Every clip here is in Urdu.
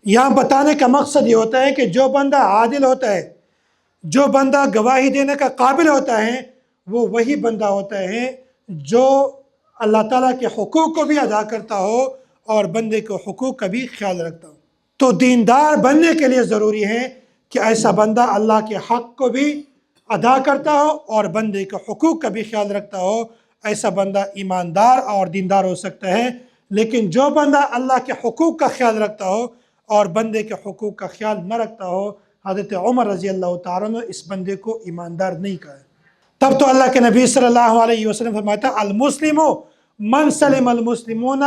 یہاں بتانے کا مقصد یہ ہوتا ہے کہ جو بندہ عادل ہوتا ہے، جو بندہ گواہی دینے کا قابل ہوتا ہے، وہ وہی بندہ ہوتا ہے جو اللہ تعالیٰ کے حقوق کو بھی ادا کرتا ہو اور بندے کے حقوق کا بھی خیال رکھتا ہو۔ تو دیندار بننے کے لیے ضروری ہے کہ ایسا بندہ اللہ کے حق کو بھی ادا کرتا ہو اور بندے کے حقوق کا بھی خیال رکھتا ہو۔ ایسا بندہ ایماندار اور دیندار ہو سکتا ہے۔ لیکن جو بندہ اللہ کے حقوق کا خیال رکھتا ہو اور بندے کے حقوق کا خیال نہ رکھتا ہو، حضرت عمر رضی اللہ تعالیٰ نے اس بندے کو ایماندار نہیں کہا۔ تب تو اللہ کے نبی صلی اللہ علیہ وسلم فرماتا ہے المسلم من سلم المسلمون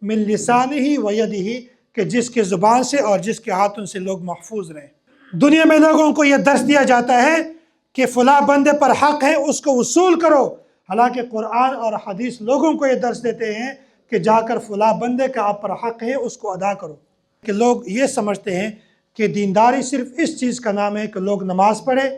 من لسانہ و یدہ، کہ جس کے زبان سے اور جس کے ہاتھوں سے لوگ محفوظ رہیں۔ دنیا میں لوگوں کو یہ درس دیا جاتا ہے کہ فلاں بندے پر حق ہے، اس کو وصول کرو، حالانکہ قرآن اور حدیث لوگوں کو یہ درس دیتے ہیں کہ جا کر فلاں بندے کا آپ پر حق ہے، اس کو ادا کرو۔ کہ لوگ یہ سمجھتے ہیں کہ دینداری صرف اس چیز کا نام ہے کہ لوگ نماز پڑھیں،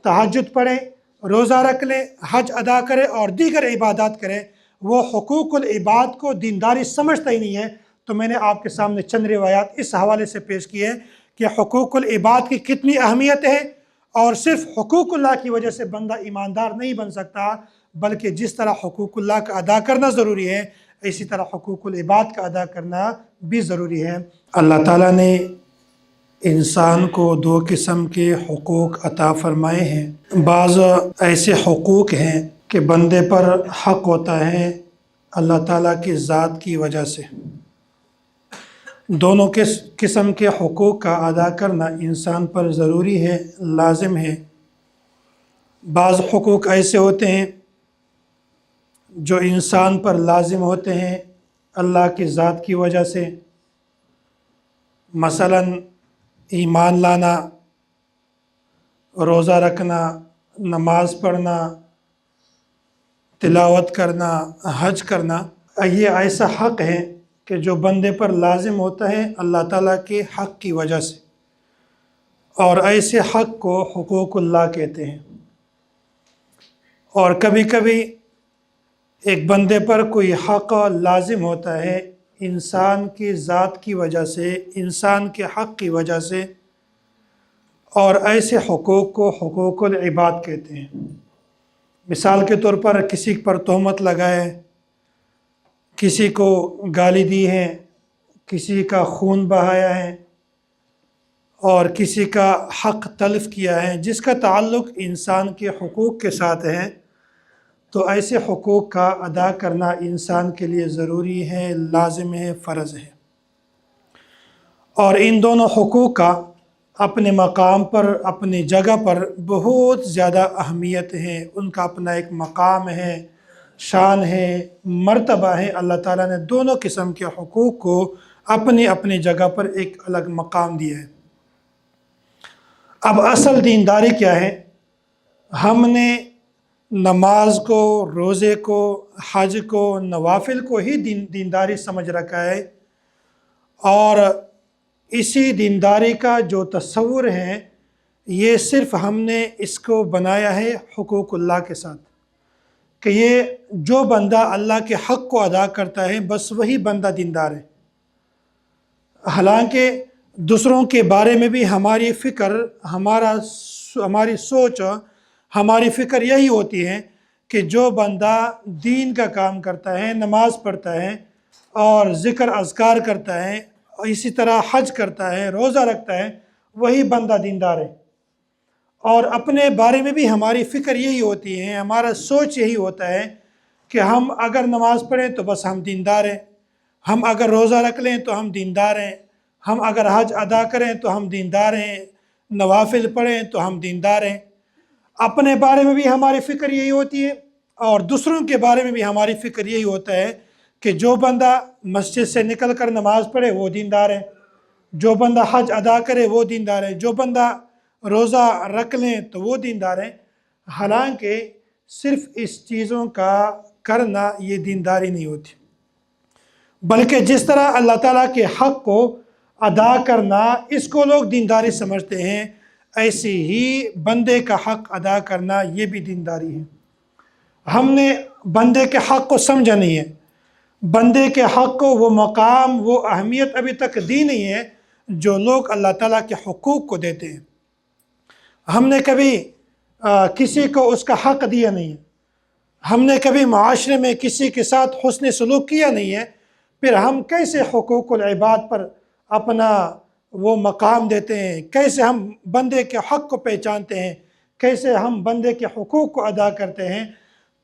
تہجد پڑھیں، روزہ رکھ لیں، حج ادا کریں اور دیگر عبادات کریں۔ وہ حقوق العباد کو دینداری سمجھتا ہی نہیں ہے۔ تو میں نے آپ کے سامنے چند روایات اس حوالے سے پیش کی ہے کہ حقوق العباد کی کتنی اہمیت ہے، اور صرف حقوق اللہ کی وجہ سے بندہ ایماندار نہیں بن سکتا، بلکہ جس طرح حقوق اللہ کا ادا کرنا ضروری ہے، اسی طرح حقوق العباد کا ادا کرنا بھی ضروری ہے۔ اللہ تعالیٰ نے انسان کو دو قسم کے حقوق عطا فرمائے ہیں۔ بعض ایسے حقوق ہیں کہ بندے پر حق ہوتا ہے اللہ تعالیٰ کی ذات کی وجہ سے۔ دونوں قسم کے حقوق کا ادا کرنا انسان پر ضروری ہے، لازم ہے۔ بعض حقوق ایسے ہوتے ہیں جو انسان پر لازم ہوتے ہیں اللہ کی ذات کی وجہ سے، مثلاً ایمان لانا، روزہ رکھنا، نماز پڑھنا، تلاوت کرنا، حج کرنا۔ یہ ایسا حق ہے کہ جو بندے پر لازم ہوتا ہے اللہ تعالیٰ کے حق کی وجہ سے، اور ایسے حق کو حقوق اللہ کہتے ہیں۔ اور کبھی کبھی ایک بندے پر کوئی حق لازم ہوتا ہے انسان کی ذات کی وجہ سے، انسان کے حق کی وجہ سے، اور ایسے حقوق کو حقوق العباد کہتے ہیں۔ مثال کے طور پر کسی پر تہمت لگائے، کسی کو گالی دی ہے، کسی کا خون بہایا ہے اور کسی کا حق تلف کیا ہے جس کا تعلق انسان کے حقوق کے ساتھ ہے، تو ایسے حقوق کا ادا کرنا انسان کے لیے ضروری ہے، لازم ہے، فرض ہے۔ اور ان دونوں حقوق کا اپنے مقام پر، اپنی جگہ پر بہت زیادہ اہمیت ہے، ان کا اپنا ایک مقام ہے، شان ہے، مرتبہ ہے۔ اللہ تعالیٰ نے دونوں قسم کے حقوق کو اپنی اپنی جگہ پر ایک الگ مقام دیا ہے۔ اب اصل دینداری کیا ہے؟ ہم نے نماز کو، روزے کو، حج کو، نوافل کو ہی دینداری سمجھ رکھا ہے، اور اسی دینداری کا جو تصور ہے یہ صرف ہم نے اس کو بنایا ہے حقوق اللہ کے ساتھ، کہ یہ جو بندہ اللہ کے حق کو ادا کرتا ہے بس وہی بندہ دیندار ہے۔ حالانکہ دوسروں کے بارے میں بھی ہماری فکر، ہماری سوچ، ہماری فکر یہی ہوتی ہے کہ جو بندہ دین کا کام کرتا ہے، نماز پڑھتا ہے اور ذکر اذکار کرتا ہے، اسی طرح حج کرتا ہے، روزہ رکھتا ہے، وہی بندہ دیندار ہے۔ اور اپنے بارے میں بھی ہماری فکر یہی ہوتی ہے، ہمارا سوچ یہی ہوتا ہے کہ ہم اگر نماز پڑھیں تو بس ہم دیندار ہیں، ہم اگر روزہ رکھ لیں تو ہم دیندار ہیں، ہم اگر حج ادا کریں تو ہم دیندار ہیں، نوافل پڑھیں تو ہم دیندار ہیں۔ اپنے بارے میں بھی ہماری فکر یہی ہوتی ہے اور دوسروں کے بارے میں بھی ہماری فکر یہی ہوتا ہے کہ جو بندہ مسجد سے نکل کر نماز پڑھے وہ دیندار ہے، جو بندہ حج ادا کرے وہ دیندار ہے، جو بندہ روزہ رکھ لیں تو وہ دیندار ہیں۔ حالانکہ صرف اس چیزوں کا کرنا یہ دینداری نہیں ہوتی، بلکہ جس طرح اللہ تعالیٰ کے حق کو ادا کرنا اس کو لوگ دینداری سمجھتے ہیں، ایسے ہی بندے کا حق ادا کرنا یہ بھی دینداری ہے۔ ہم نے بندے کے حق کو سمجھا نہیں ہے، بندے کے حق کو وہ مقام، وہ اہمیت ابھی تک دی نہیں ہے، جو لوگ اللہ تعالیٰ کے حقوق کو دیتے ہیں۔ ہم نے کبھی کسی کو اس کا حق دیا نہیں ہے، ہم نے کبھی معاشرے میں کسی کے ساتھ حسن سلوک کیا نہیں ہے، پھر ہم کیسے حقوق العباد پر اپنا وہ مقام دیتے ہیں؟ کیسے ہم بندے کے حق کو پہچانتے ہیں؟ کیسے ہم بندے کے حقوق کو ادا کرتے ہیں؟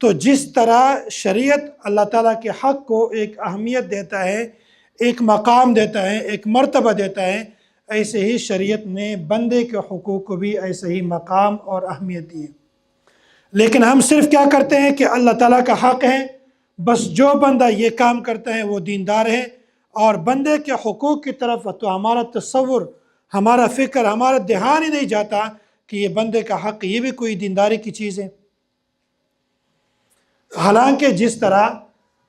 تو جس طرح شریعت اللہ تعالیٰ کے حق کو ایک اہمیت دیتا ہے، ایک مقام دیتا ہے، ایک مرتبہ دیتا ہے، ایسے ہی شریعت نے بندے کے حقوق کو بھی ایسے ہی مقام اور اہمیت دی ہے۔ لیکن ہم صرف کیا کرتے ہیں کہ اللہ تعالیٰ کا حق ہے، بس جو بندہ یہ کام کرتا ہے وہ دیندار ہے، اور بندے کے حقوق کی طرف تو ہمارا تصور، ہمارا فکر، ہمارا دھیان ہی نہیں جاتا کہ یہ بندے کا حق، یہ بھی کوئی دینداری کی چیز ہے۔ حالانکہ جس طرح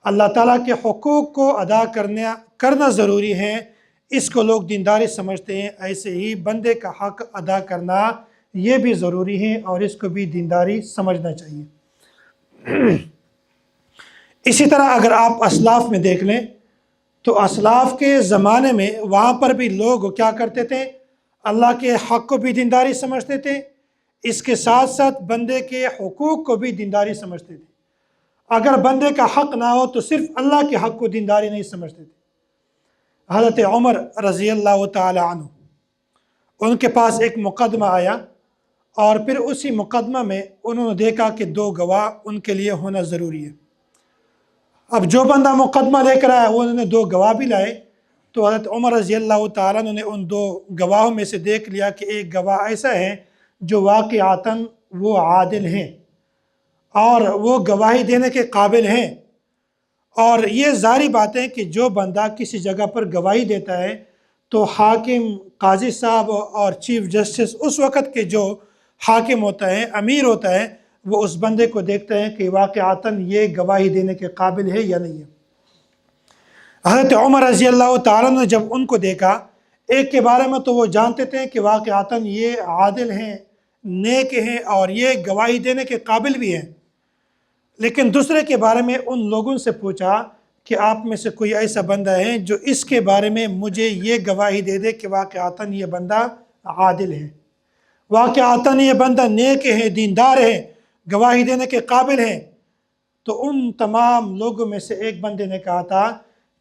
اللہ تعالیٰ کے حقوق کو ادا کرنا ضروری ہے، اس کو لوگ دینداری سمجھتے ہیں، ایسے ہی بندے کا حق ادا کرنا یہ بھی ضروری ہے اور اس کو بھی دینداری سمجھنا چاہیے۔ اسی طرح اگر آپ اسلاف میں دیکھ لیں تو اسلاف کے زمانے میں وہاں پر بھی لوگ کیا کرتے تھے؟ اللہ کے حق کو بھی دینداری سمجھتے تھے، اس کے ساتھ ساتھ بندے کے حقوق کو بھی دینداری سمجھتے تھے۔ اگر بندے کا حق نہ ہو تو صرف اللہ کے حق کو دینداری نہیں سمجھتے تھے۔ حضرت عمر رضی اللہ تعالی عنہ، ان کے پاس ایک مقدمہ آیا، اور پھر اسی مقدمہ میں انہوں نے دیکھا کہ 2 گواہ ان کے لیے ہونا ضروری ہے۔ اب جو بندہ مقدمہ لے کر آیا وہ انہوں نے 2 گواہ بھی لائے، تو حضرت عمر رضی اللہ تعالیٰ عنہ نے ان 2 گواہوں میں سے دیکھ لیا کہ ایک گواہ ایسا ہے جو واقعتاً وہ عادل ہیں اور وہ گواہی دینے کے قابل ہیں۔ اور یہ ظاہری بات ہے کہ جو بندہ کسی جگہ پر گواہی دیتا ہے تو حاکم، قاضی صاحب اور چیف جسٹس، اس وقت کے جو حاکم ہوتا ہے، امیر ہوتا ہے، وہ اس بندے کو دیکھتے ہیں کہ واقعتاً یہ گواہی دینے کے قابل ہے یا نہیں ہے۔ حضرت عمر رضی اللہ تعالیٰ نے جب ان کو دیکھا، ایک کے بارے میں تو وہ جانتے تھے کہ واقعتاً یہ عادل ہیں، نیک ہیں اور یہ گواہی دینے کے قابل بھی ہیں، لیکن دوسرے کے بارے میں ان لوگوں سے پوچھا کہ آپ میں سے کوئی ایسا بندہ ہے جو اس کے بارے میں مجھے یہ گواہی دے دے کہ واقعتاً یہ بندہ عادل ہے، واقعتاً یہ بندہ نیک ہے، دیندار ہے، گواہی دینے کے قابل ہے۔ تو ان تمام لوگوں میں سے ایک بندے نے کہا تھا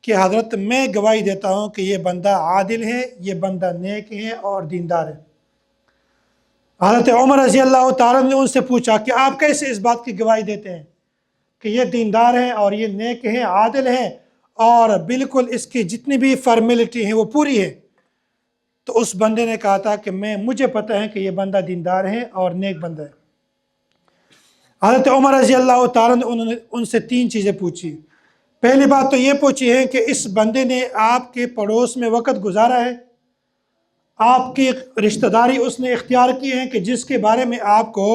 کہ حضرت میں گواہی دیتا ہوں کہ یہ بندہ عادل ہے، یہ بندہ نیک ہے اور دیندار ہے۔ حضرت عمر رضی اللہ تعالیٰ نے ان سے پوچھا کہ آپ کیسے اس بات کی گواہی دیتے ہیں کہ یہ دیندار ہیں اور یہ نیک ہیں، عادل ہیں، اور بالکل اس کی جتنی بھی فارمیلٹی ہیں وہ پوری ہے؟ تو اس بندے نے کہا تھا کہ مجھے پتہ ہے کہ یہ بندہ دیندار ہے اور نیک بندہ ہے۔ حضرت عمر رضی اللہ تعالیٰ نے انہوں نے ان سے 3 چیزیں پوچھی۔ پہلی بات تو یہ پوچھی ہے کہ اس بندے نے آپ کے پڑوس میں وقت گزارا ہے، آپ کی رشتہ داری اس نے اختیار کی ہے کہ جس کے بارے میں آپ کو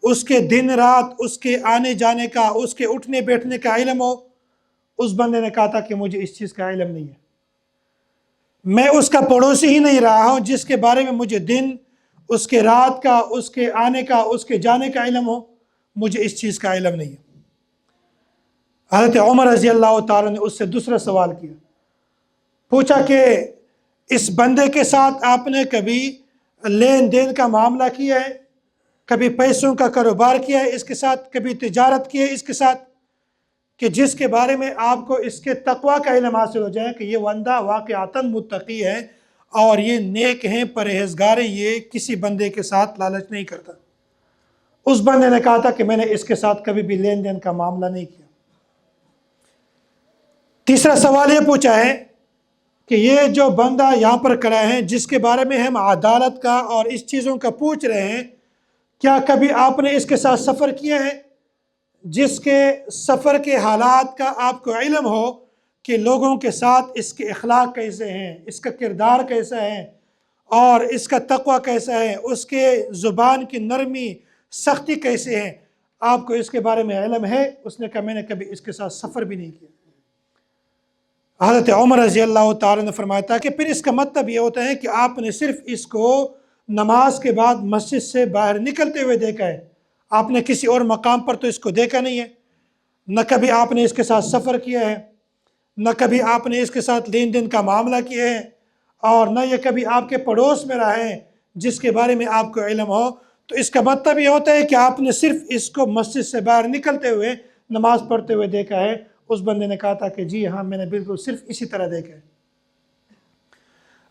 اس کے دن رات، اس کے آنے جانے کا، اس کے اٹھنے بیٹھنے کا علم ہو؟ اس بندے نے کہا تھا کہ مجھے اس چیز کا علم نہیں ہے، میں اس کا پڑوسی ہی نہیں رہا ہوں جس کے بارے میں مجھے دن، اس کے رات کا، اس کے آنے کا، اس کے جانے کا علم ہو، مجھے اس چیز کا علم نہیں ہے۔ حضرت عمر رضی اللہ تعالیٰ نے اس سے دوسرا سوال کیا، پوچھا کہ اس بندے کے ساتھ آپ نے کبھی لین دین کا معاملہ کیا ہے، کبھی پیسوں کا کاروبار کیا ہے اس کے ساتھ، کبھی تجارت کی ہے اس کے ساتھ، کہ جس کے بارے میں آپ کو اس کے تقوی کا علم حاصل ہو جائے کہ یہ بندہ واقعتاً متقی ہے اور یہ نیک ہیں، پرہیزگار ہیں، یہ کسی بندے کے ساتھ لالچ نہیں کرتا۔ اس بندے نے کہا تھا کہ میں نے اس کے ساتھ کبھی بھی لین دین کا معاملہ نہیں کیا۔ تیسرا سوال یہ پوچھا ہے کہ یہ جو بندہ یہاں پر کھڑا ہے جس کے بارے میں ہم عدالت کا اور اس چیزوں کا پوچھ رہے ہیں، کیا کبھی آپ نے اس کے ساتھ سفر کیا ہے جس کے سفر کے حالات کا آپ کو علم ہو کہ لوگوں کے ساتھ اس کے اخلاق کیسے ہیں، اس کا کردار کیسا ہے اور اس کا تقوی کیسا ہے، اس کے زبان کی نرمی، سختی کیسے ہیں؟ آپ کو اس کے بارے میں علم ہے؟ اس نے کہا میں نے کبھی اس کے ساتھ سفر بھی نہیں کیا۔ حضرت عمر رضی اللہ تعالیٰ نے فرمایا تھا کہ پھر اس کا مطلب یہ ہوتا ہے کہ آپ نے صرف اس کو نماز کے بعد مسجد سے باہر نکلتے ہوئے دیکھا ہے، آپ نے کسی اور مقام پر تو اس کو دیکھا نہیں ہے، نہ کبھی آپ نے اس کے ساتھ سفر کیا ہے، نہ کبھی آپ نے اس کے ساتھ لین دین کا معاملہ کیا ہے، اور نہ یہ کبھی آپ کے پڑوس میں رہے جس کے بارے میں آپ کو علم ہو، تو اس کا مطلب یہ ہوتا ہے کہ آپ نے صرف اس کو مسجد سے باہر نکلتے ہوئے نماز پڑھتے ہوئے دیکھا ہے۔ اس بندے نے کہا تھا کہ جی ہاں، میں نے بالکل صرف اسی طرح دیکھا ہے۔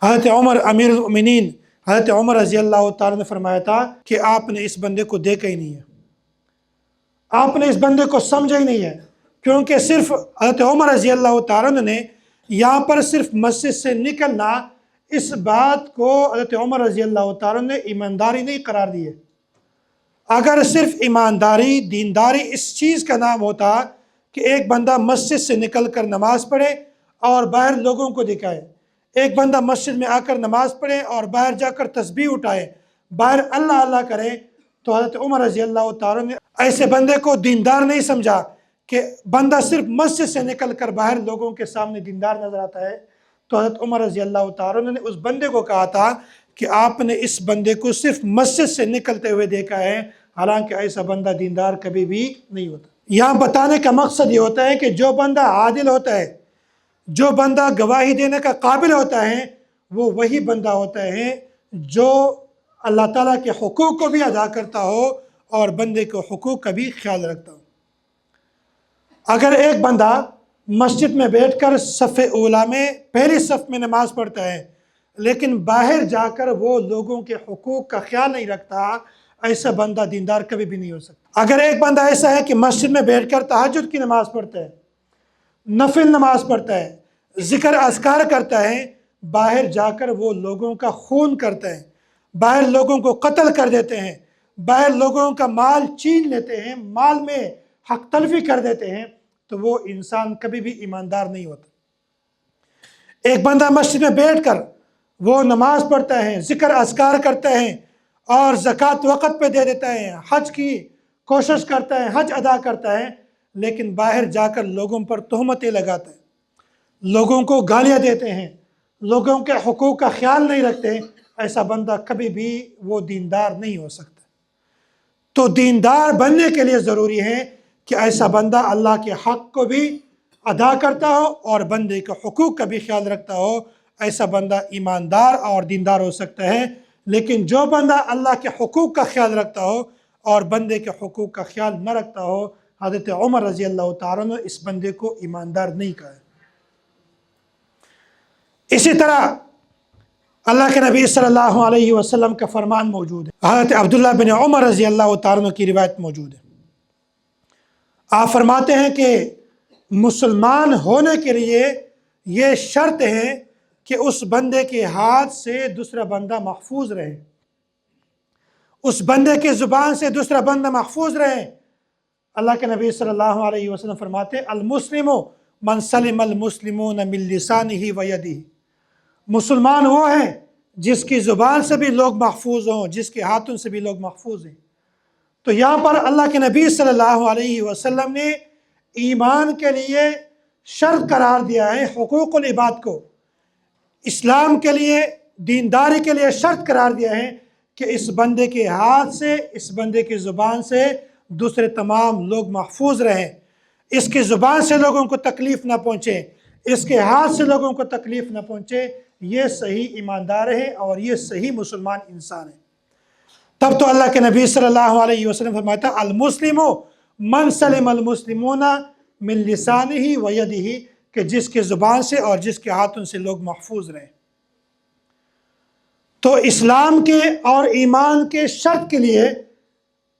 حضرت عمر امیر المؤمنین حضرت عمر رضی اللہ تعالیٰ نے فرمایا تھا کہ آپ نے اس بندے کو دیکھا ہی نہیں ہے، آپ نے اس بندے کو سمجھا ہی نہیں ہے، کیونکہ صرف حضرت عمر رضی اللہ تعالیٰ نے یہاں پر صرف مسجد سے نکلنا، اس بات کو حضرت عمر رضی اللہ تعالیٰ نے ایمانداری نہیں قرار دی ہے۔ اگر صرف ایمانداری، دینداری اس چیز کا نام ہوتا کہ ایک بندہ مسجد سے نکل کر نماز پڑھے اور باہر لوگوں کو دکھائے، ایک بندہ مسجد میں آ کر نماز پڑھے اور باہر جا کر تسبیح اٹھائے، باہر اللہ اللہ کرے، تو حضرت عمر رضی اللہ تعالیٰ نے ایسے بندے کو دیندار نہیں سمجھا کہ بندہ صرف مسجد سے نکل کر باہر لوگوں کے سامنے دیندار نظر آتا ہے۔ تو حضرت عمر رضی اللہ تعالیٰ نے اس بندے کو کہا تھا کہ آپ نے اس بندے کو صرف مسجد سے نکلتے ہوئے دیکھا ہے، حالانکہ ایسا بندہ دیندار کبھی بھی نہیں ہوتا۔ یہاں بتانے کا مقصد یہ ہوتا ہے کہ جو بندہ عادل ہوتا ہے، جو بندہ گواہی دینے کا قابل ہوتا ہے، وہ وہی بندہ ہوتا ہے جو اللہ تعالیٰ کے حقوق کو بھی ادا کرتا ہو اور بندے کے حقوق کا بھی خیال رکھتا ہو۔ اگر ایک بندہ مسجد میں بیٹھ کر صف اولیٰ میں پہلی صف میں نماز پڑھتا ہے لیکن باہر جا کر وہ لوگوں کے حقوق کا خیال نہیں رکھتا، ایسا بندہ دیندار کبھی بھی نہیں ہو سکتا۔ اگر ایک بندہ ایسا ہے کہ مسجد میں بیٹھ کر تہجد کی نماز پڑھتا ہے، نفل نماز پڑھتا ہے، ذکر اذکار کرتا ہے، باہر جا کر وہ لوگوں کا خون کرتا ہے، باہر لوگوں کو قتل کر دیتے ہیں، باہر لوگوں کا مال چھین لیتے ہیں، مال میں حق تلفی کر دیتے ہیں، تو وہ انسان کبھی بھی ایماندار نہیں ہوتا۔ ایک بندہ مسجد میں بیٹھ کر وہ نماز پڑھتا ہے، ذکر اذکار کرتا ہے اور زکوٰۃ وقت پہ دے دیتا ہے، حج کی کوشش کرتا ہے، حج ادا کرتا ہے، لیکن باہر جا کر لوگوں پر تہمتیں لگاتا ہے، لوگوں کو گالیاں دیتے ہیں، لوگوں کے حقوق کا خیال نہیں رکھتے، ایسا بندہ کبھی بھی وہ دیندار نہیں ہو سکتا۔ تو دیندار بننے کے لیے ضروری ہے کہ ایسا بندہ اللہ کے حق کو بھی ادا کرتا ہو اور بندے کے حقوق کا بھی خیال رکھتا ہو، ایسا بندہ ایماندار اور دیندار ہو سکتا ہے۔ لیکن جو بندہ اللہ کے حقوق کا خیال رکھتا ہو اور بندے کے حقوق کا خیال نہ رکھتا ہو، حضرت عمر رضی اللہ تعالیٰ نے اس بندے کو ایماندار نہیں کہا۔ اسی طرح اللہ کے نبی صلی اللہ علیہ وسلم کا فرمان موجود ہے، حضرت عبداللہ بن عمر رضی اللہ تعالیٰ کی روایت موجود ہے۔ آپ فرماتے ہیں کہ مسلمان ہونے کے لیے یہ شرط ہے کہ اس بندے کے ہاتھ سے دوسرا بندہ محفوظ رہے، اس بندے کی زبان سے دوسرا بندہ محفوظ رہے۔ اللہ کے نبی صلی اللہ علیہ وسلم فرماتے ہیں المسلم من سلم المسلمون من لسانہ و یدہ، مسلمان وہ ہے جس کی زبان سے بھی لوگ محفوظ ہوں، جس کے ہاتھوں سے بھی لوگ محفوظ ہیں۔ تو یہاں پر اللہ کے نبی صلی اللہ علیہ وسلم نے ایمان کے لیے شرط قرار دیا ہے، حقوق العباد کو اسلام کے لیے، دینداری کے لیے شرط قرار دیا ہے کہ اس بندے کے ہاتھ سے، اس بندے کی زبان سے دوسرے تمام لوگ محفوظ رہیں، اس کی زبان سے لوگوں کو تکلیف نہ پہنچے، اس کے ہاتھ سے لوگوں کو تکلیف نہ پہنچے۔ یہ صحیح ایماندار ہے اور یہ صحیح مسلمان انسان ہے۔ تب تو اللہ کے نبی صلی اللہ علیہ وسلم فرماتا المسلم من سلم المسلمون من لسانہ و یدہ، کہ جس کے زبان سے اور جس کے ہاتھوں سے لوگ محفوظ رہیں۔ تو اسلام کے اور ایمان کے شرط کے لیے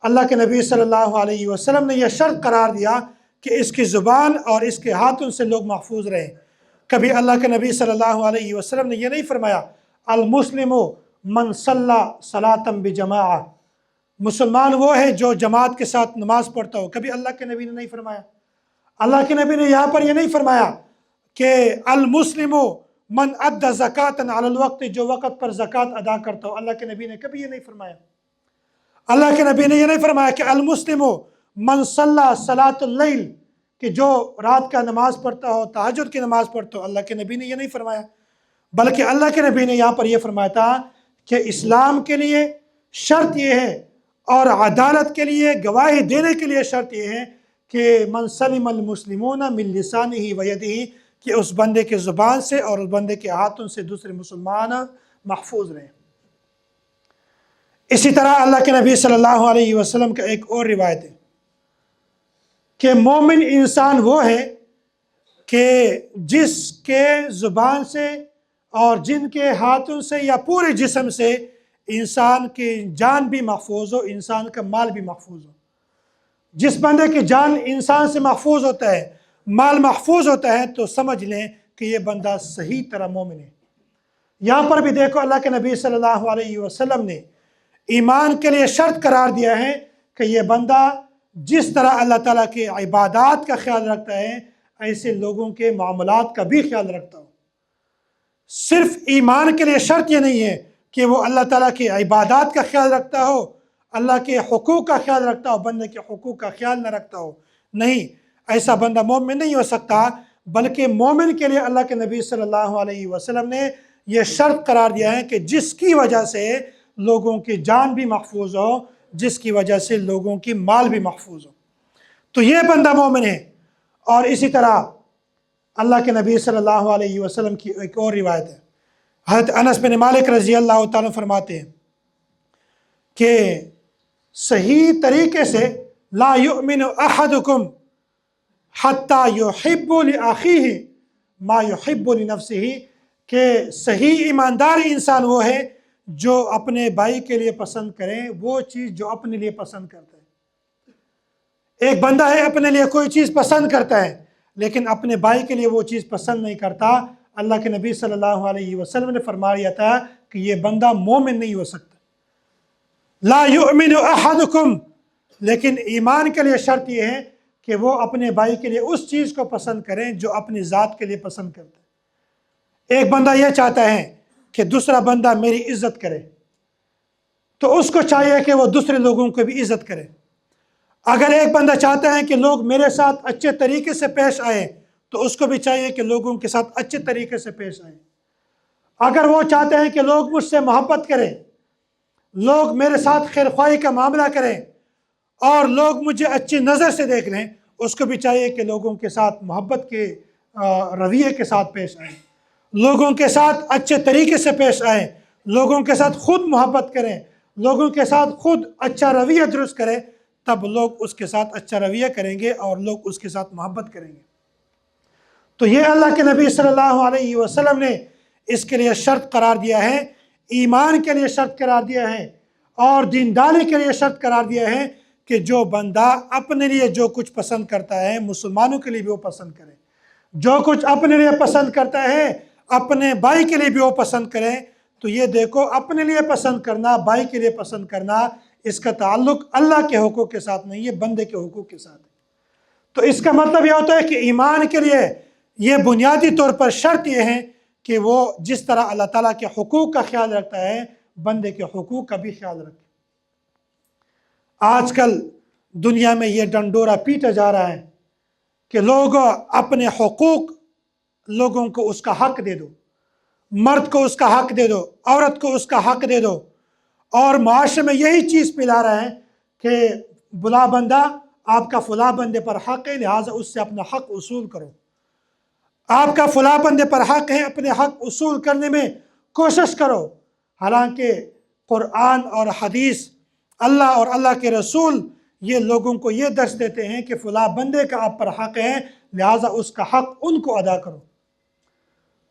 اللہ کے نبی صلی اللہ علیہ وسلم نے یہ شرط قرار دیا کہ اس کی زبان اور اس کے ہاتھوں سے لوگ محفوظ رہیں۔ کبھی اللہ کے نبی صلی اللہ علیہ وسلم نے یہ نہیں فرمایا المسلم من صلی صلاۃ بجماعہ، مسلمان وہ ہے جو جماعت کے ساتھ نماز پڑھتا ہو، کبھی اللہ کے نبی نے نہیں فرمایا۔ اللہ کے نبی نے یہاں پر یہ نہیں فرمایا کہ المسلم من ادى زکاة علی الوقت، جو وقت پر زکوٰۃ ادا کرتا ہو، اللہ کے نبی نے کبھی یہ نہیں فرمایا۔ اللہ کے نبی نے یہ نہیں فرمایا کہ المسلم من صلی صلاۃ اللیل، کہ جو رات کا نماز پڑھتا ہو، تہجد کی نماز پڑھتا ہو، اللہ کے نبی نے یہ نہیں فرمایا، بلکہ اللہ کے نبی نے یہاں پر یہ فرمایا تھا کہ اسلام کے لیے شرط یہ ہے اور عدالت کے لیے، گواہی دینے کے لیے شرط یہ ہے کہ من سلم المسلمون من لسانہ و یدہ، کہ اس بندے کے زبان سے اور اس بندے کے ہاتھوں سے دوسرے مسلمان محفوظ رہیں۔ اسی طرح اللہ کے نبی صلی اللہ علیہ وسلم کا ایک اور روایت ہے کہ مومن انسان وہ ہے کہ جس کے زبان سے اور جن کے ہاتھوں سے یا پورے جسم سے انسان کی جان بھی محفوظ ہو، انسان کا مال بھی محفوظ ہو۔ جس بندے کی جان انسان سے محفوظ ہوتا ہے، مال محفوظ ہوتا ہے، تو سمجھ لیں کہ یہ بندہ صحیح طرح مومن ہے۔ یہاں پر بھی دیکھو اللہ کے نبی صلی اللہ علیہ وسلم نے ایمان کے لیے شرط قرار دیا ہے کہ یہ بندہ جس طرح اللہ تعالیٰ کی عبادات کا خیال رکھتا ہے، ایسے لوگوں کے معاملات کا بھی خیال رکھتا ہو۔ صرف ایمان کے لیے شرط یہ نہیں ہے کہ وہ اللہ تعالیٰ کی عبادات کا خیال رکھتا ہو، اللہ کے حقوق کا خیال رکھتا ہو، بندے کے حقوق کا خیال نہ رکھتا ہو، نہیں، ایسا بندہ مومن نہیں ہو سکتا۔ بلکہ مومن کے لیے اللہ کے نبی صلی اللہ علیہ وسلم نے یہ شرط قرار دیا ہے کہ جس کی وجہ سے لوگوں کی جان بھی محفوظ ہو، جس کی وجہ سے لوگوں کی مال بھی محفوظ ہو، تو یہ بندہ مومن ہے۔ اور اسی طرح اللہ کے نبی صلی اللہ علیہ وسلم کی ایک اور روایت ہے، حضرت انس بن مالک رضی اللہ تعالیٰ فرماتے ہیں کہ صحیح طریقے سے لا یؤمن احدکم حتی یحب لأخیہ ما یحب لنفسہ، کہ صحیح ایماندار انسان وہ ہے جو اپنے بھائی کے لیے پسند کریں وہ چیز جو اپنے لیے پسند کرتا ہے۔ ایک بندہ ہے اپنے لیے کوئی چیز پسند کرتا ہے لیکن اپنے بھائی کے لیے وہ چیز پسند نہیں کرتا، اللہ کے نبی صلی اللہ علیہ وسلم نے فرمایا تھا کہ یہ بندہ مومن نہیں ہو سکتا۔ لا یؤمن احدکم، لیکن ایمان کے لیے شرط یہ ہے کہ وہ اپنے بھائی کے لیے اس چیز کو پسند کریں جو اپنی ذات کے لیے پسند کرتا ہے۔ ایک بندہ یہ چاہتا ہے کہ دوسرا بندہ میری عزت کرے، تو اس کو چاہیے کہ وہ دوسرے لوگوں کو بھی عزت کرے۔ اگر ایک بندہ چاہتا ہے کہ لوگ میرے ساتھ اچھے طریقے سے پیش آئیں تو اس کو بھی چاہیے کہ لوگوں کے ساتھ اچھے طریقے سے پیش آئیں۔ اگر وہ چاہتے ہیں کہ لوگ مجھ سے محبت کریں، لوگ میرے ساتھ خیر خواہی کا معاملہ کریں اور لوگ مجھے اچھی نظر سے دیکھ لیں، اس کو بھی چاہیے کہ لوگوں کے ساتھ محبت کے رویے کے ساتھ پیش آئیں، لوگوں کے ساتھ اچھے طریقے سے پیش آئیں، لوگوں کے ساتھ خود محبت کریں، لوگوں کے ساتھ خود اچھا رویہ درست کریں، تب لوگ اس کے ساتھ اچھا رویہ کریں گے اور لوگ اس کے ساتھ محبت کریں گے۔ تو یہ اللہ کے نبی صلی اللہ علیہ وسلم نے اس کے لیے شرط قرار دیا ہے، ایمان کے لیے شرط قرار دیا ہے اور دینداری کے لیے شرط قرار دیا ہے کہ جو بندہ اپنے لیے جو کچھ پسند کرتا ہے مسلمانوں کے لیے بھی وہ پسند کرے، جو کچھ اپنے لیے پسند کرتا ہے اپنے بھائی کے لیے بھی وہ پسند کریں۔ تو یہ دیکھو، اپنے لیے پسند کرنا، بھائی کے لیے پسند کرنا، اس کا تعلق اللہ کے حقوق کے ساتھ نہیں ہے، بندے کے حقوق کے ساتھ ہے۔ تو اس کا مطلب یہ ہوتا ہے کہ ایمان کے لیے یہ بنیادی طور پر شرط یہ ہے کہ وہ جس طرح اللہ تعالیٰ کے حقوق کا خیال رکھتا ہے بندے کے حقوق کا بھی خیال رکھے۔ آج کل دنیا میں یہ ڈنڈورا پیٹا جا رہا ہے کہ لوگ اپنے حقوق، لوگوں کو اس کا حق دے دو، مرد کو اس کا حق دے دو، عورت کو اس کا حق دے دو، اور معاشرے میں یہی چیز پلا رہا ہے کہ بلا بندہ آپ کا فلاں بندے پر حق ہے لہٰذا اس سے اپنا حق اصول کرو، آپ کا فلاں بندے پر حق ہے اپنے حق اصول کرنے میں کوشش کرو۔ حالانکہ قرآن اور حدیث، اللہ اور اللہ کے رسول یہ لوگوں کو یہ درس دیتے ہیں کہ فلاں بندے کا آپ پر حق ہے لہٰذا اس کا حق ان کو ادا کرو۔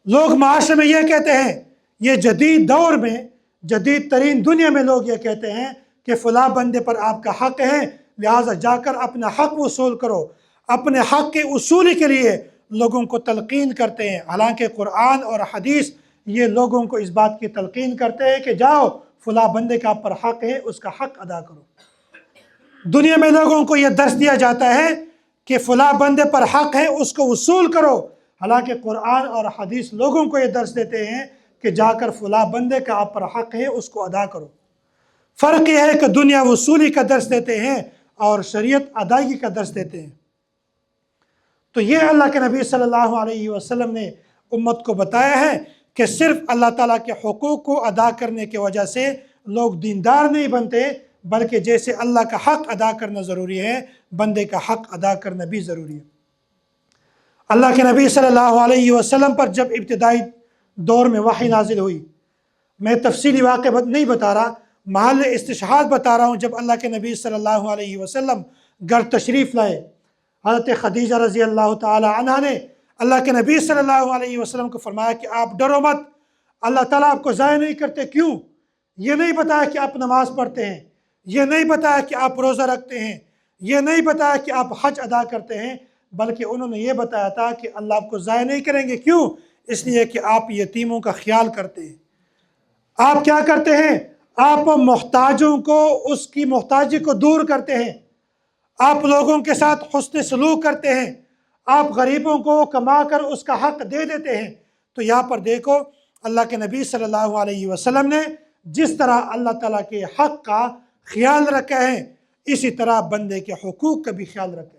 لوگ معاشرے میں یہ کہتے ہیں، یہ جدید دور میں، جدید ترین دنیا میں لوگ یہ کہتے ہیں کہ فلاں بندے پر آپ کا حق ہے لہٰذا جا کر اپنا حق وصول کرو، اپنے حق کے اصول کے لیے لوگوں کو تلقین کرتے ہیں۔ حالانکہ قرآن اور حدیث یہ لوگوں کو اس بات کی تلقین کرتے ہیں کہ جاؤ فلاں بندے کا آپ پر حق ہے اس کا حق ادا کرو۔ دنیا میں لوگوں کو یہ درس دیا جاتا ہے کہ فلاں بندے پر حق ہے اس کو وصول کرو، حالانکہ قرآن اور حدیث لوگوں کو یہ درس دیتے ہیں کہ جا کر فلاں بندے کا آپ پر حق ہے اس کو ادا کرو۔ فرق یہ ہے کہ دنیا وصولی کا درس دیتے ہیں اور شریعت ادائیگی کا درس دیتے ہیں۔ تو یہ اللہ کے نبی صلی اللہ علیہ وسلم نے امت کو بتایا ہے کہ صرف اللہ تعالیٰ کے حقوق کو ادا کرنے کی وجہ سے لوگ دیندار نہیں بنتے، بلکہ جیسے اللہ کا حق ادا کرنا ضروری ہے بندے کا حق ادا کرنا بھی ضروری ہے۔ اللہ کے نبی صلی اللہ علیہ وسلم پر جب ابتدائی دور میں وحی نازل ہوئی، میں تفصیلی واقعہ نہیں بتا رہا، محل استشہاد بتا رہا ہوں، جب اللہ کے نبی صلی اللہ علیہ وسلم گھر تشریف لائے، حضرت خدیجہ رضی اللہ تعالی عنہ نے اللہ کے نبی صلی اللہ علیہ وسلم کو فرمایا کہ آپ ڈرو مت، اللہ تعالیٰ آپ کو ضائع نہیں کرتے۔ کیوں؟ یہ نہیں بتایا کہ آپ نماز پڑھتے ہیں، یہ نہیں بتایا کہ آپ روزہ رکھتے ہیں، یہ نہیں بتایا کہ آپ حج ادا کرتے ہیں، بلکہ انہوں نے یہ بتایا تھا کہ اللہ آپ کو ضائع نہیں کریں گے۔ کیوں؟ اس لیے کہ آپ یتیموں کا خیال کرتے ہیں۔ آپ کیا کرتے ہیں؟ آپ محتاجوں کو، اس کی محتاجی کو دور کرتے ہیں، آپ لوگوں کے ساتھ حسن سلوک کرتے ہیں، آپ غریبوں کو کما کر اس کا حق دے دیتے ہیں۔ تو یہاں پر دیکھو اللہ کے نبی صلی اللہ علیہ وسلم نے جس طرح اللہ تعالیٰ کے حق کا خیال رکھا ہے، اسی طرح بندے کے حقوق کا بھی خیال رکھے۔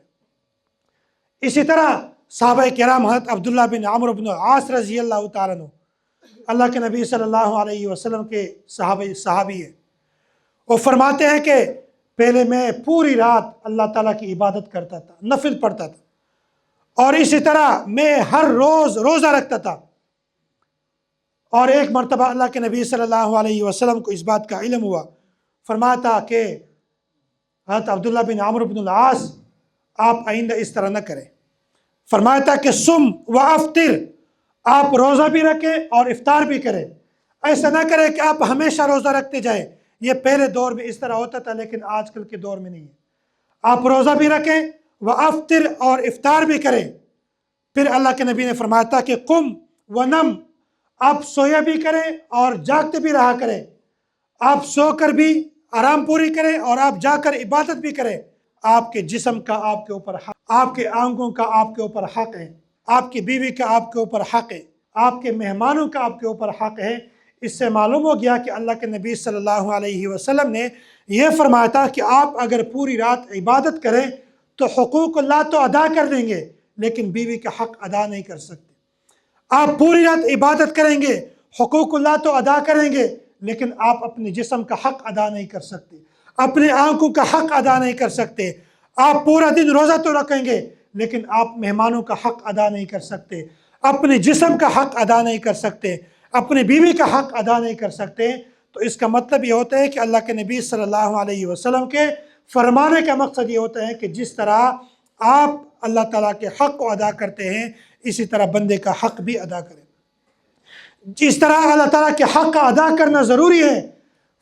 اسی طرح صحابہ کرام حضرت عبداللہ بن عمرو بن العاص رضی اللہ تعالیٰ عنہ اللہ کے نبی صلی اللہ علیہ وسلم کے صحابی ہیں، وہ فرماتے ہیں کہ پہلے میں پوری رات اللہ تعالیٰ کی عبادت کرتا تھا، نفل پڑھتا تھا، اور اسی طرح میں ہر روز روزہ رکھتا تھا۔ اور ایک مرتبہ اللہ کے نبی صلی اللہ علیہ وسلم کو اس بات کا علم ہوا، فرماتا کہ حضرت عبداللہ بن عمرو بن العاص آپ آئندہ اس طرح نہ کریں، فرمایا تھا کہ سم و افطر، آپ روزہ بھی رکھیں اور افطار بھی کریں، ایسا نہ کریں کہ آپ ہمیشہ روزہ رکھتے جائیں۔ یہ پہلے دور میں اس طرح ہوتا تھا، لیکن آج کل کے دور میں نہیں ہے۔ آپ روزہ بھی رکھیں و افطر اور افطار بھی کریں۔ پھر اللہ کے نبی نے فرمایا تھا کہ قم و نم، آپ سویا بھی کریں اور جاگتے بھی رہا کریں، آپ سو کر بھی آرام پوری کریں اور آپ جا کر عبادت بھی کریں۔ آپ کے جسم کا آپ کے اوپر حق، آپ کے آنکھوں کا آپ کے اوپر حق ہے، آپ کی بیوی کا آپ کے اوپر حق ہے، آپ کے مہمانوں کا آپ کے اوپر حق ہے۔ اس سے معلوم ہو گیا کہ اللہ کے نبی صلی اللہ علیہ وسلم نے یہ فرمایا تھا کہ آپ اگر پوری رات عبادت کریں تو حقوق اللہ تو ادا کر دیں گے، لیکن بیوی کا حق ادا نہیں کر سکتے۔ آپ پوری رات عبادت کریں گے، حقوق اللہ تو ادا کریں گے، لیکن آپ اپنے جسم کا حق ادا نہیں کر سکتے، اپنے آنکھوں کا حق ادا نہیں کر سکتے۔ آپ پورا دن روزہ تو رکھیں گے، لیکن آپ مہمانوں کا حق ادا نہیں کر سکتے، اپنے جسم کا حق ادا نہیں کر سکتے، اپنی بیوی کا حق ادا نہیں کر سکتے۔ تو اس کا مطلب یہ ہوتا ہے کہ اللہ کے نبی صلی اللہ علیہ وسلم کے فرمانے کا مقصد یہ ہوتا ہے کہ جس طرح آپ اللہ تعالیٰ کے حق کو ادا کرتے ہیں، اسی طرح بندے کا حق بھی ادا کریں۔ جس طرح اللہ تعالیٰ کے حق کا ادا کرنا ضروری ہے،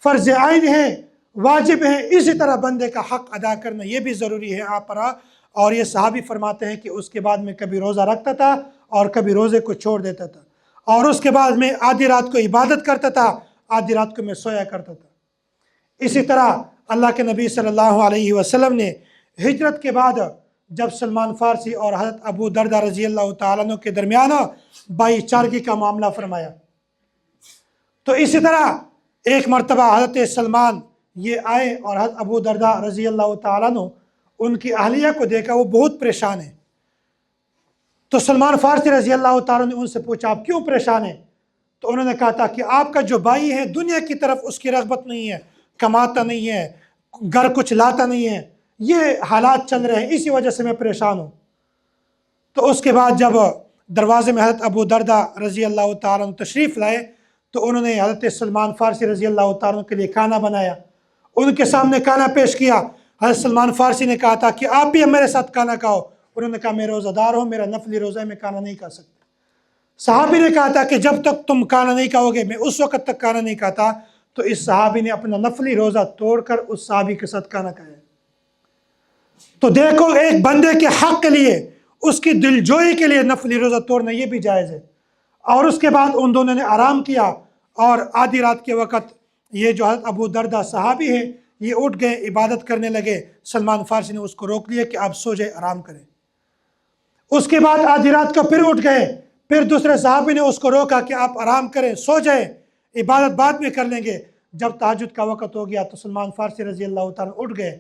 فرض عین ہے، واجب ہے، اسی طرح بندے کا حق ادا کرنا یہ بھی ضروری ہے آپ پر۔ اور یہ صحابی فرماتے ہیں کہ اس کے بعد میں کبھی روزہ رکھتا تھا اور کبھی روزے کو چھوڑ دیتا تھا، اور اس کے بعد میں آدھی رات کو عبادت کرتا تھا، آدھی رات کو میں سویا کرتا تھا۔ اسی طرح اللہ کے نبی صلی اللہ علیہ وسلم نے ہجرت کے بعد جب سلمان فارسی اور حضرت ابو دردہ رضی اللہ تعالیٰ عنہ کے درمیان بھائی چارگی کا معاملہ فرمایا، تو اسی طرح ایک مرتبہ حضرت سلمان یہ آئے اور حضرت ابو دردہ رضی اللہ تعالیٰ عنہ ان کی اہلیہ کو دیکھا، وہ بہت پریشان ہیں۔ تو سلمان فارسی رضی اللہ تعالیٰ نے ان سے پوچھا آپ کیوں پریشان ہیں؟ تو انہوں نے کہا تھا کہ آپ کا جو بھائی ہے دنیا کی طرف اس کی رغبت نہیں ہے، کماتا نہیں ہے، گھر کچھ لاتا نہیں ہے، یہ حالات چل رہے ہیں، اسی وجہ سے میں پریشان ہوں۔ تو اس کے بعد جب دروازے میں حضرت ابو دردہ رضی اللہ تعالیٰ عنہ تشریف لائے تو انہوں نے حضرت سلمان فارسی رضی اللہ تعالیٰ عنہ کے لیے کھانا بنایا، ان کے سامنے کھانا پیش کیا۔ حضرت سلمان فارسی نے کہا تھا کہ آپ بھی میرے ساتھ کھانا کھاؤ، انہوں نے کہا میں روزہ دار ہوں، میرا نفلی روزہ ہے، میں کھانا نہیں کھا سکتا۔ صحابی نے کہا تھا کہ جب تک تم کھانا نہیں کھاؤ گے میں اس وقت تک کھانا نہیں کھاتا۔ تو اس صحابی نے اپنا نفلی روزہ توڑ کر اس صحابی کے ساتھ کھانا کھایا۔ تو دیکھو ایک بندے کے حق کے لیے، اس کی دلجوئی کے لیے نفلی روزہ توڑنا یہ بھی جائز ہے۔ اور اس کے بعد ان دونوں نے آرام کیا، اور آدھی رات کے وقت یہ جو حضرت ابو دردہ صحابی ہیں یہ اٹھ گئے، عبادت کرنے لگے۔ سلمان فارسی نے اس کو روک لیا کہ آپ سو جائے، آرام کریں۔ اس کے بعد آدھی رات کو پھر اٹھ گئے، پھر دوسرے صحابی نے اس کو روکا کہ آپ آرام کریں، سو جائیں، عبادت بعد میں کر لیں گے۔ جب تہجد کا وقت ہو گیا تو سلمان فارسی رضی اللہ تعالیٰ اٹھ گئے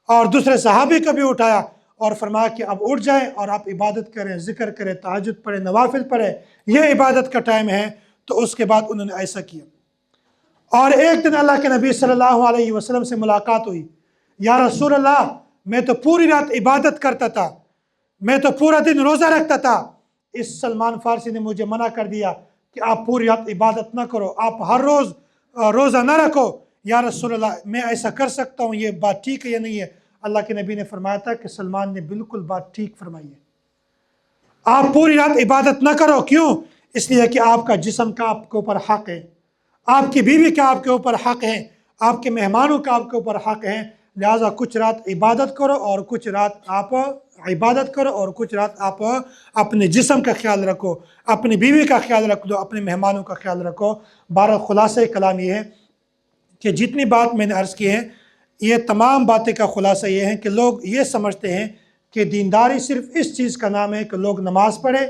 اور دوسرے صحابی کو بھی اٹھایا اور فرمایا کہ اب اٹھ جائیں اور آپ عبادت کریں، ذکر کریں، تہجد پڑھیں، نوافل پڑھیں، یہ عبادت کا ٹائم ہے۔ تو اس کے بعد انہوں نے ایسا کیا۔ اور ایک دن اللہ کے نبی صلی اللہ علیہ وسلم سے ملاقات ہوئی، یا رسول اللہ میں تو پوری رات عبادت کرتا تھا، میں تو پورا دن روزہ رکھتا تھا، اس سلمان فارسی نے مجھے منع کر دیا کہ آپ پوری رات عبادت نہ کرو، آپ ہر روز روزہ نہ رکھو۔ یا رسول اللہ میں ایسا کر سکتا ہوں، یہ بات ٹھیک ہے یا نہیں ہے؟ اللہ کے نبی نے فرمایا تھا کہ سلمان نے بالکل بات ٹھیک فرمائی ہے، آپ پوری رات عبادت نہ کرو۔ کیوں؟ اس لیے کہ آپ کا جسم کا آپ کے اوپر حق ہے، آپ کی بیوی کا آپ کے اوپر حق ہے، آپ کے مہمانوں کا آپ کے اوپر حق ہے، لہٰذا کچھ رات عبادت کرو اور کچھ رات آپ اپنے جسم کا خیال رکھو، اپنی بیوی کا خیال رکھ دو، اپنے مہمانوں کا خیال رکھو۔ بہرحال خلاصہ کلام یہ ہے کہ جتنی بات میں نے عرض کی ہے، یہ تمام باتیں کا خلاصہ یہ ہے کہ لوگ یہ سمجھتے ہیں کہ دینداری صرف اس چیز کا نام ہے کہ لوگ نماز پڑھیں،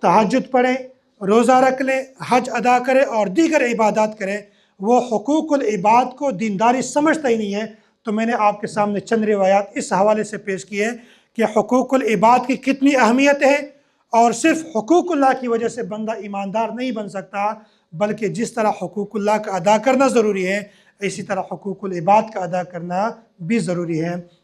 تہجد پڑھیں، روزہ رکھ لیں، حج ادا کریں اور دیگر عبادات کریں۔ وہ حقوق العباد کو دینداری سمجھتا ہی نہیں ہے۔ تو میں نے آپ کے سامنے چند روایات اس حوالے سے پیش کی ہے کہ حقوق العباد کی کتنی اہمیت ہے، اور صرف حقوق اللہ کی وجہ سے بندہ ایماندار نہیں بن سکتا، بلکہ جس طرح حقوق اللہ کا ادا کرنا ضروری ہے، اسی طرح حقوق العباد کا ادا کرنا بھی ضروری ہے۔